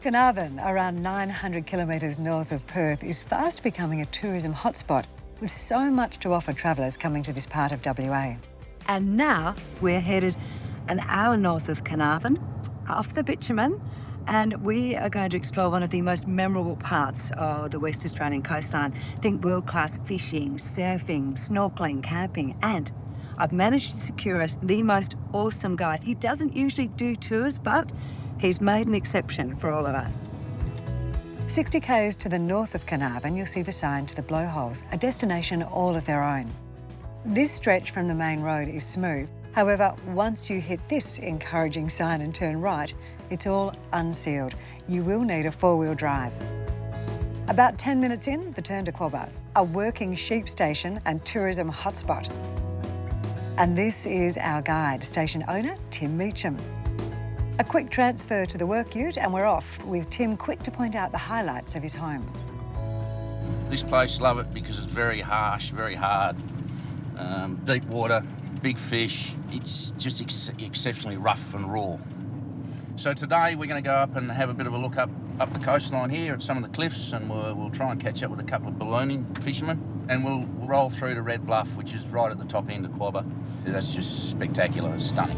Carnarvon, around 900 kilometres north of Perth, is fast becoming a tourism hotspot with so much to offer travellers coming to this part of WA. And now we're headed an hour north of Carnarvon, off the bitumen, and we are going to explore one of the most memorable parts of the West Australian coastline. Think world-class fishing, surfing, snorkelling, camping, and I've managed to secure us the most awesome guide. He doesn't usually do tours, but he's made an exception for all of us. 60 k's to the north of Carnarvon, you'll see the sign to the Blowholes, a destination all of their own. This stretch from the main road is smooth. However, once you hit this encouraging sign and turn right, it's all unsealed. You will need a four-wheel drive. About 10 minutes in, the turn to Quobba, a working sheep station and tourism hotspot. And this is our guide, station owner, Tim Meacham. A quick transfer to the work ute and we're off, with Tim quick to point out the highlights of his home. This place, love it because it's very harsh, very hard, deep water, big fish. It's just exceptionally rough and raw. So today we're going to go up and have a bit of a look up the coastline here at some of the cliffs, and we'll try and catch up with a couple of ballooning fishermen, and we'll roll through to Red Bluff, which is right at the top end of Quobba. That's just spectacular, it's stunning.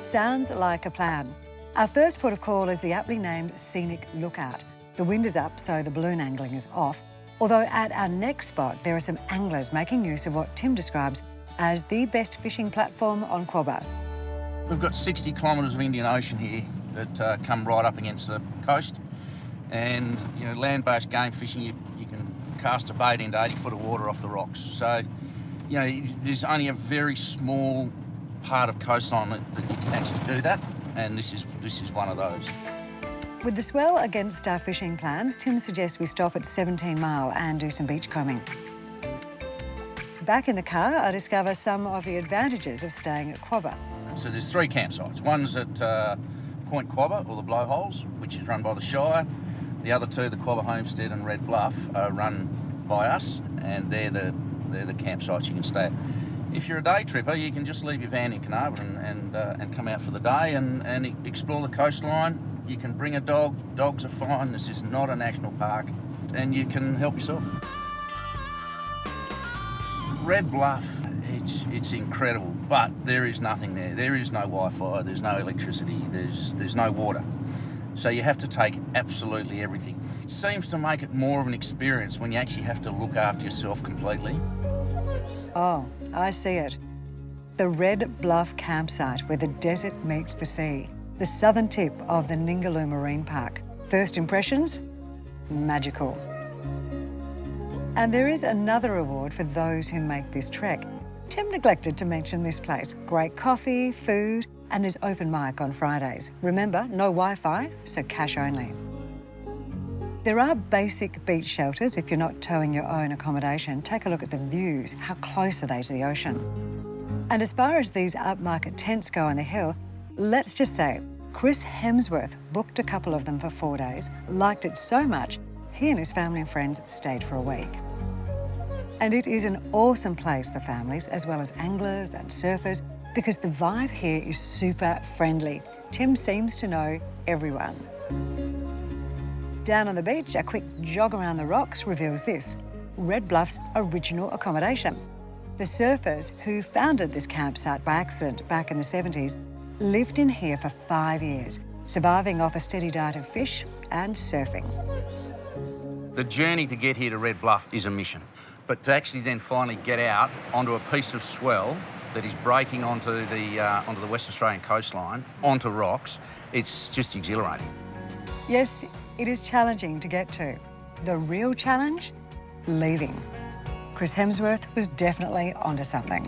Sounds like a plan. Our first port of call is the aptly named Scenic Lookout. The wind is up, so the balloon angling is off. Although at our next spot, there are some anglers making use of what Tim describes as the best fishing platform on Quobba. We've got 60 kilometres of Indian Ocean here that come right up against the coast. And, you know, land-based game fishing, you can cast a bait into 80 foot of water off the rocks. So, you know, there's only a very small part of coastline that you can actually do that, and this is one of those. With the swell against our fishing plans, Tim suggests we stop at 17 Mile and do some beachcombing. Back in the car, I discover some of the advantages of staying at Quobba. So there's 3 campsites. One's at Point Quobba, or the Blowholes, which is run by the Shire. The other 2, the Quobba Homestead and Red Bluff, are run by us, and they're the campsites you can stay at. If you're a day tripper, you can just leave your van in Carnarvon and come out for the day and explore the coastline. You can bring a dog. Dogs are fine. This is not a national park, and you can help yourself. Red Bluff, it's incredible, but there is nothing there. There is no Wi-Fi. There's no electricity. There's no water. So you have to take absolutely everything. It seems to make it more of an experience when you actually have to look after yourself completely. Oh, I see it. The Red Bluff campsite where the desert meets the sea. The southern tip of the Ningaloo Marine Park. First impressions? Magical. And there is another reward for those who make this trek. Tim neglected to mention this place. Great coffee, food, and there's open mic on Fridays. Remember, no Wi-Fi, so cash only. There are basic beach shelters if you're not towing your own accommodation. Take a look at the views. How close are they to the ocean? And as far as these upmarket tents go on the hill, let's just say Chris Hemsworth booked a couple of them for 4 days, liked it so much, he and his family and friends stayed for a week. And it is an awesome place for families as well as anglers and surfers because the vibe here is super friendly. Tim seems to know everyone. Down on the beach, a quick jog around the rocks reveals this: Red Bluff's original accommodation. The surfers who founded this campsite by accident back in the 70s lived in here for 5 years, surviving off a steady diet of fish and surfing. The journey to get here to Red Bluff is a mission, but to actually then finally get out onto a piece of swell that is breaking onto the West Australian coastline, onto rocks, it's just exhilarating. Yes, it is challenging to get to. The real challenge? Leaving. Chris Hemsworth was definitely onto something.